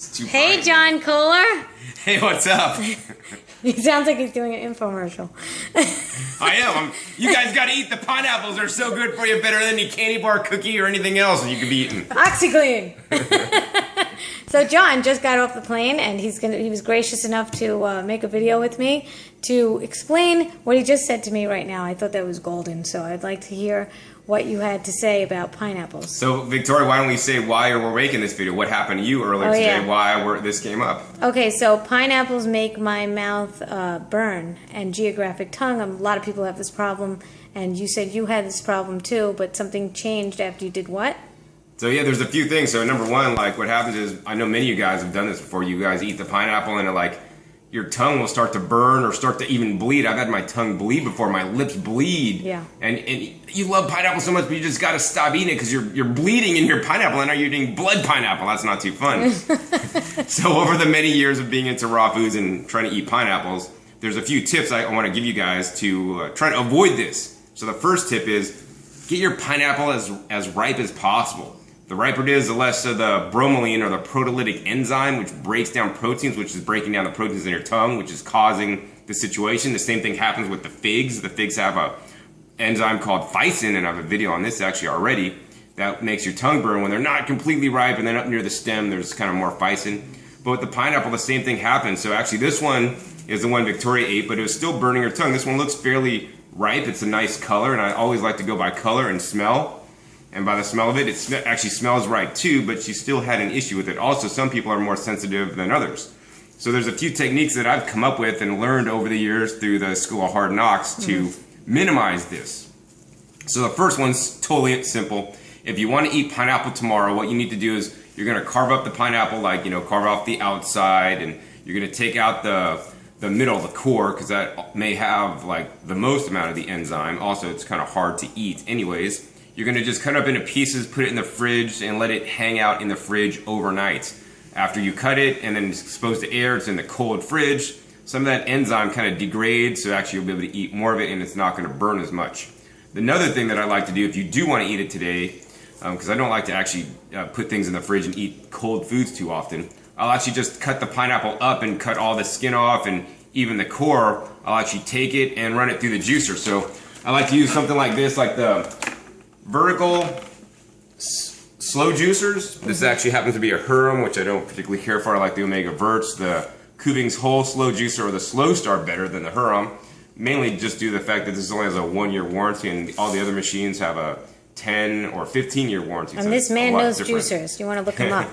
Hey, John Kohler. Hey, what's up? He sounds like he's doing an infomercial. I am. You guys got to eat the pineapples. They're so good for you, better than any candy bar, cookie, or anything else you could be eating. OxyClean. So John just got off the plane, and he was gracious enough to make a video with me to explain what he just said to me right now. I thought that was golden, so I'd like to hear what you had to say about pineapples. So, Victoria, why don't we say why we're making this video? What happened to you earlier today? Yeah. Why this came up? Okay, so pineapples make my mouth burn and geographic tongue. A lot of people have this problem, and you said you had this problem too, but something changed after you did what? So yeah, there's a few things. So number one, like what happens is, I know many of you guys have done this before. You guys eat the pineapple and your tongue will start to burn or start to even bleed. I've had my tongue bleed before. My lips bleed. Yeah. And you love pineapple so much, but you just got to stop eating it because you're bleeding in your pineapple. And now you're eating blood pineapple. That's not too fun. So over the many years of being into raw foods and trying to eat pineapples, there's a few tips I want to give you guys to try to avoid this. So the first tip is get your pineapple as ripe as possible. The riper it is, the less of the bromelain or the proteolytic enzyme, which breaks down proteins, which is breaking down the proteins in your tongue, which is causing the situation. The same thing happens with the figs. The figs have an enzyme called phycin, and I have a video on this actually already, that makes your tongue burn when they're not completely ripe, and then up near the stem there's kind of more phycin. But with the pineapple, the same thing happens. So actually this one is the one Victoria ate, but it was still burning her tongue. This one looks fairly ripe. It's a nice color, and I always like to go by color and smell. And by the smell of it, it actually smells right too, but she still had an issue with it. Also, some people are more sensitive than others. So there's a few techniques that I've come up with and learned over the years through the School of Hard Knocks to minimize this. So the first one's totally simple. If you want to eat pineapple tomorrow, what you need to do is you're going to carve up the pineapple, carve off the outside, and you're going to take out the middle, the core, because that may have the most amount of the enzyme. Also, it's kind of hard to eat anyways. You're going to just cut it up into pieces, put it in the fridge, and let it hang out in the fridge overnight. After you cut it and then it's exposed to air, it's in the cold fridge, some of that enzyme kind of degrades, so actually you'll be able to eat more of it and it's not going to burn as much. Another thing that I like to do if you do want to eat it today, because I don't like to actually put things in the fridge and eat cold foods too often, I'll actually just cut the pineapple up and cut all the skin off, and even the core, I'll actually take it and run it through the juicer. So I like to use something like this, like the vertical slow juicers. This actually happens to be a Huron, which I don't particularly care for. I like the Omega Verts. The Kuving's Whole Slow Juicer or the Slow Star better than the Huron. Mainly just due to the fact that this only has a 1-year warranty, and all the other machines have a 10 or 15-year warranty. And so this man knows juicers. You want to look him up.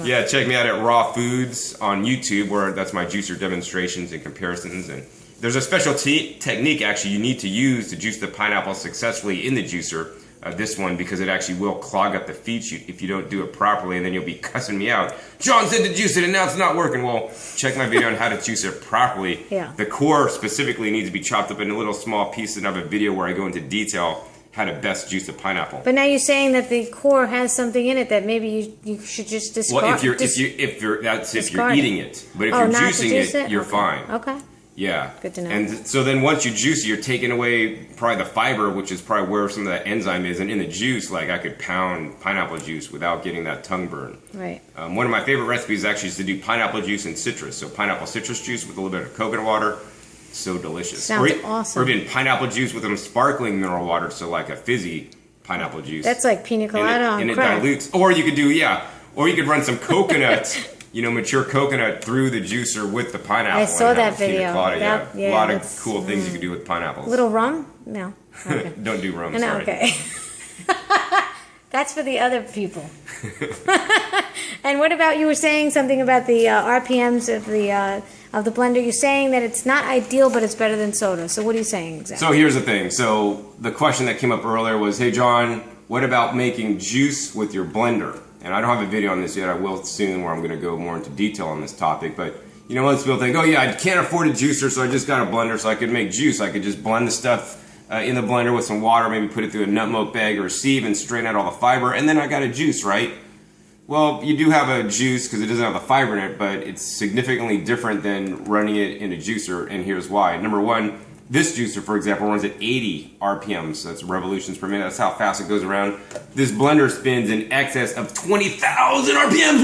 Yeah, check me out at Raw Foods on YouTube, where that's my juicer demonstrations and comparisons. And there's a special technique actually you need to use to juice the pineapple successfully in the juicer. This one, because it actually will clog up the feed chute if you don't do it properly, and then you'll be cussing me out. John said to juice it and now it's not working. Well, check my video on how to juice it properly. Yeah. The core specifically needs to be chopped up into little small pieces, and I have a video where I go into detail how to best juice a pineapple. But now you're saying that the core has something in it that maybe you should just discard. Well, if you're eating it, but if you're juicing it, you're fine. Okay. Yeah. Good to know. And so then once you juice it, you're taking away probably the fiber, which is probably where some of that enzyme is. And in the juice, I could pound pineapple juice without getting that tongue burn. Right. One of my favorite recipes actually is to do pineapple juice and citrus. So pineapple citrus juice with a little bit of coconut water. So delicious. Sounds awesome. Or even pineapple juice with some sparkling mineral water, so like a fizzy pineapple juice. That's like pina colada on crack. And it dilutes. Or you could do, or you could run some coconut, mature coconut through the juicer with the pineapple. I saw that video. A lot of cool things you can do with pineapples. Little rum? No. Okay. Don't do rum, no, sorry. Okay. That's for the other people. And what about, you were saying something about the RPMs of the blender. You're saying that it's not ideal, but it's better than soda. So what are you saying exactly? So here's the thing. So the question that came up earlier was, hey John, what about making juice with your blender? And I don't have a video on this yet. I will soon, where I'm going to go more into detail on this topic. But most people think, oh yeah, I can't afford a juicer, so I just got a blender, so I could make juice. I could just blend the stuff in the blender with some water, maybe put it through a nut milk bag or a sieve and strain out all the fiber, and then I got a juice, right? Well, you do have a juice because it doesn't have the fiber in it, but it's significantly different than running it in a juicer, and here's why. Number one, this juicer, for example, runs at 80 RPMs, so that's revolutions per minute. That's how fast it goes around. This blender spins in excess of 20,000 RPMs.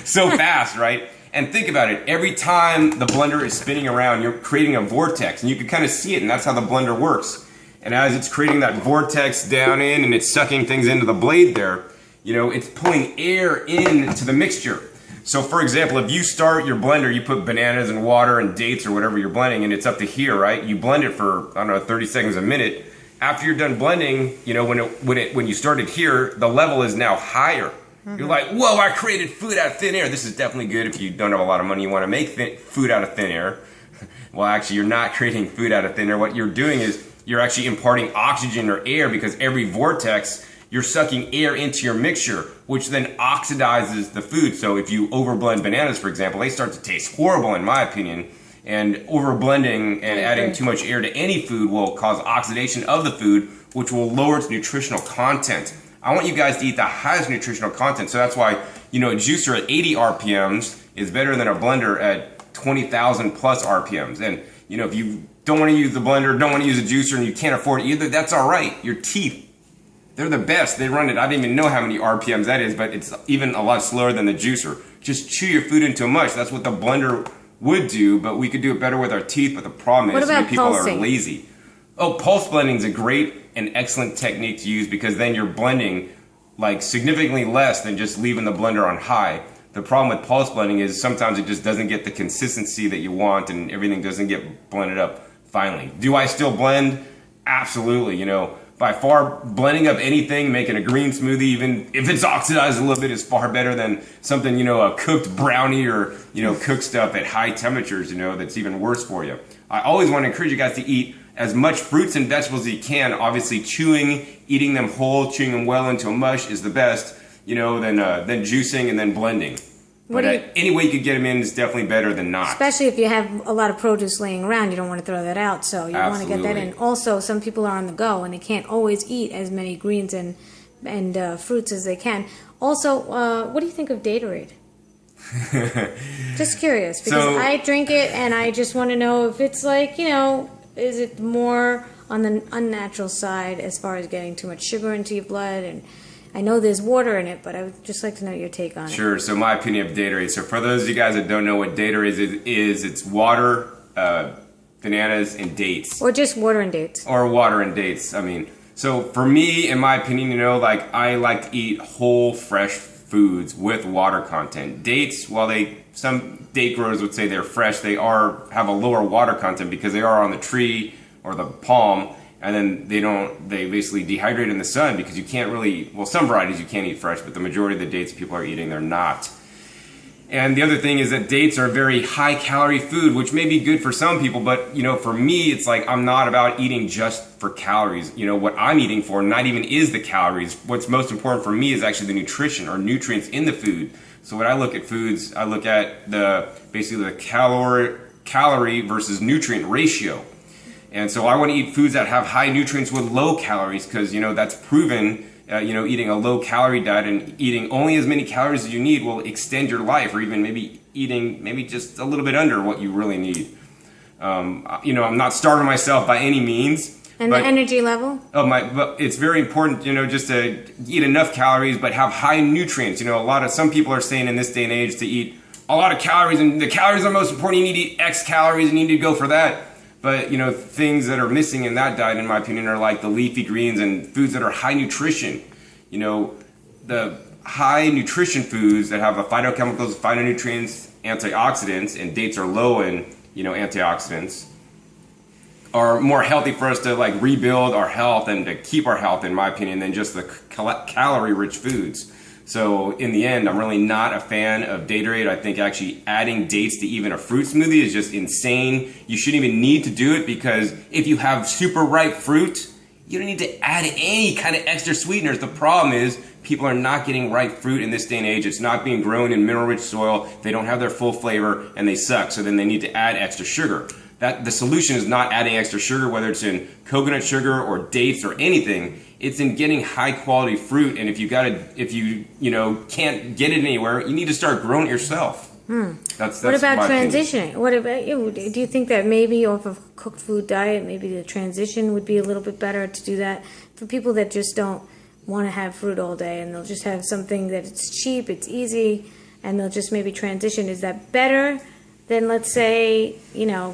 so fast, right? And think about it. Every time the blender is spinning around, you're creating a vortex, and you can kind of see it, and that's how the blender works. And as it's creating that vortex down in, and it's sucking things into the blade there, you know, it's pulling air into the mixture. So for example, if you start your blender, you put bananas and water and dates or whatever you're blending, and it's up to here, right? You blend it for, I don't know, 30 seconds, a minute. After you're done blending, you know, when you started here, the level is now higher. You're like, whoa, I created food out of thin air. This is definitely good if you don't have a lot of money, you want to make food out of thin air. Well, actually, you're not creating food out of thin air. What you're doing is you're actually imparting oxygen or air, because every vortex, you're sucking air into your mixture, which then oxidizes the food. So if you overblend bananas, for example, they start to taste horrible, in my opinion. And overblending and adding too much air to any food will cause oxidation of the food, which will lower its nutritional content. I want you guys to eat the highest nutritional content. So that's why, you know, a juicer at 80 RPMs is better than a blender at 20,000 plus RPMs. And, you know, if you don't want to use the blender, don't want to use a juicer, and you can't afford it either, that's all right. Your teeth, they're the best. They run it. I don't even know how many RPMs that is, but it's even a lot slower than the juicer. Just chew your food into a mush. That's what the blender would do, but we could do it better with our teeth. But the problem is people are lazy. Oh, pulse blending is a great and excellent technique to use, because then you're blending like significantly less than just leaving the blender on high. The problem with pulse blending is sometimes it just doesn't get the consistency that you want, and everything doesn't get blended up finally. Do I still blend? Absolutely. You know, by far, blending up anything, making a green smoothie, even if it's oxidized a little bit, is far better than something, you know, a cooked brownie or, you know, cooked stuff at high temperatures, you know, that's even worse for you. I always want to encourage you guys to eat as much fruits and vegetables as you can. Obviously, eating them whole, chewing them well into a mush is the best, you know, than juicing and then blending. But any way you could get them in is definitely better than not. Especially if you have a lot of produce laying around, you don't want to throw that out, so you want to get that in. Also, some people are on the go, and they can't always eat as many greens and fruits as they can. Also, what do you think of Gatorade? Just curious, because I drink it, and I just want to know if it's like, you know, is it more on the unnatural side as far as getting too much sugar into your blood? And I know there's water in it, but I would just like to know your take on it. Sure. So my opinion of Gatorade. So for those of you guys that don't know what Gatorade is, it's water, bananas, and dates. Or just water and dates. Or water and dates. I mean, so for me, in my opinion, you know, like I like to eat whole, fresh foods with water content. Dates, while some date growers would say they're fresh, they have a lower water content because they are on the tree or the palm, and then they basically dehydrate in the sun, because you can't really, well, some varieties you can't eat fresh, but the majority of the dates people are eating, they're not. And the other thing is that dates are a very high calorie food, which may be good for some people, but, you know, for me, it's like I'm not about eating just for calories. You know, what I'm eating for not even is the calories. What's most important for me is actually the nutrition or nutrients in the food. So when I look at foods, I look at basically the calorie versus nutrient ratio. And so I want to eat foods that have high nutrients with low calories, because, you know, that's proven. You know, eating a low-calorie diet and eating only as many calories as you need will extend your life, or even maybe eating just a little bit under what you really need. You know, I'm not starving myself by any means. And the energy level? But it's very important, you know, just to eat enough calories, but have high nutrients. You know, some people are saying in this day and age to eat a lot of calories, and the calories are most important. You need to eat X calories, and you need to go for that. But, you know, things that are missing in that diet, in my opinion, are like the leafy greens and foods that are high nutrition. You know, the high nutrition foods that have the phytochemicals, phytonutrients, antioxidants, and dates are low in, you know, antioxidants, are more healthy for us to, like, rebuild our health and to keep our health, in my opinion, than just the calorie-rich foods. So in the end, I'm really not a fan of Gatorade. I think actually adding dates to even a fruit smoothie is just insane. You shouldn't even need to do it, because if you have super ripe fruit, you don't need to add any kind of extra sweeteners. The problem is people are not getting ripe fruit in this day and age. It's not being grown in mineral-rich soil. They don't have their full flavor, and they suck. So then they need to add extra sugar. The solution is not adding extra sugar, whether it's in coconut sugar or dates or anything. It's in getting high quality fruit, and if you can't get it anywhere, you need to start growing it yourself. That's what about my transitioning? What about you? Do you think that maybe off of a cooked food diet, maybe the transition would be a little bit better to do that for people that just don't want to have fruit all day, and they'll just have something that it's cheap, it's easy, and they'll just maybe transition. Is that better than, let's say,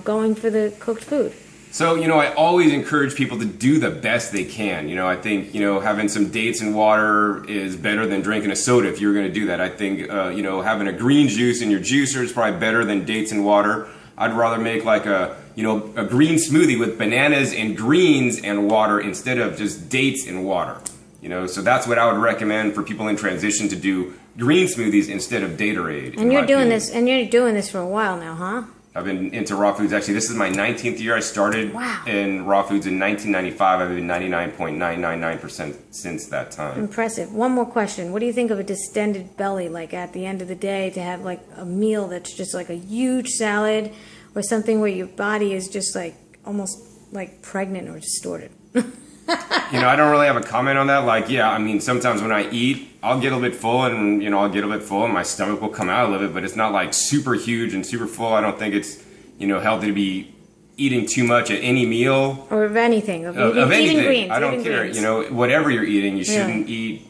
going for the cooked food? So, I always encourage people to do the best they can. I think, having some dates and water is better than drinking a soda if you were going to do that. I think, having a green juice in your juicer is probably better than dates and water. I'd rather make like a green smoothie with bananas and greens and water instead of just dates and water. So that's what I would recommend for people in transition, to do green smoothies instead of Datorade. And you're doing this for a while now, huh? I've been into raw foods. Actually, this is my 19th year. I started in raw foods in 1995. I've been 99.999% since that time. Impressive. One more question. What do you think of a distended belly, like at the end of the day, to have like a meal that's just like a huge salad, or something where your body is just like almost like pregnant or distorted? I don't really have a comment on that. Like, sometimes when I eat, I'll get a little bit full, and, and my stomach will come out a little bit, but it's not like super huge and super full. I don't think it's, healthy to be eating too much at any meal. Or of anything. Of anything. Eating greens. I don't care. Greens. Whatever you're eating, you shouldn't eat.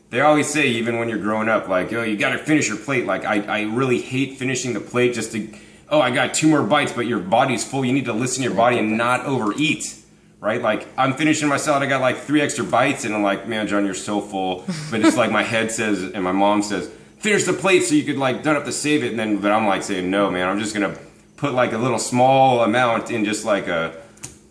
They always say, even when you're growing up, like, you got to finish your plate. Like, I really hate finishing the plate just to, I got 2 more bites, but your body's full. You need to listen to your body and not overeat. Right? Like, I'm finishing my salad, I got like 3 extra bites, and I'm like, man, John, you're so full. But it's like my head says, and my mom says, finish the plate so you could like, don't have to save it. But I'm like saying, no, man, I'm just gonna put like a little small amount in just like a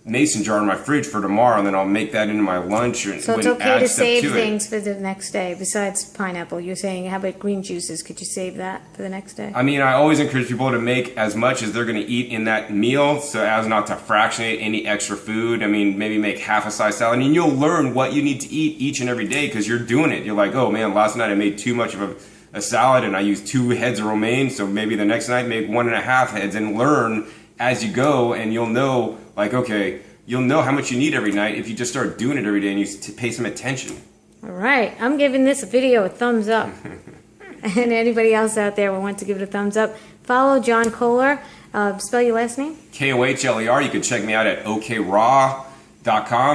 mason jar in my fridge for tomorrow, and then I'll make that into my lunch. So it's okay to save things for the next day besides pineapple. You're saying, how about green juices? Could you save that for the next day? I always encourage people to make as much as they're going to eat in that meal, so as not to fractionate any extra food. Maybe make half a size salad, and you'll learn what you need to eat each and every day because you're doing it. You're like, oh man, last night I made too much of a salad and I used 2 heads of romaine, so maybe the next night make 1.5 heads, and learn as you go, and you'll know, like, okay, you'll know how much you need every night if you just start doing it every day and you pay some attention. All right. I'm giving this video a thumbs up. And anybody else out there who wants to give it a thumbs up, follow John Kohler. Spell your last name? Kohler. You can check me out atokraw.com.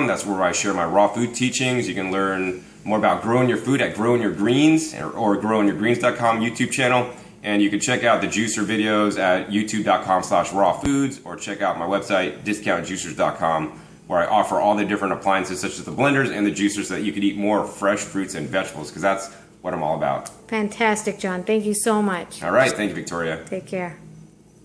That's where I share my raw food teachings. You can learn more about growing your food at Growing Your Greens or growingyourgreens.com YouTube channel. And you can check out the juicer videos at youtube.com/rawfoods, or check out my website, discountjuicers.com, where I offer all the different appliances such as the blenders and the juicers so that you can eat more fresh fruits and vegetables, because that's what I'm all about. Fantastic, John. Thank you so much. All right. Thank you, Victoria. Take care.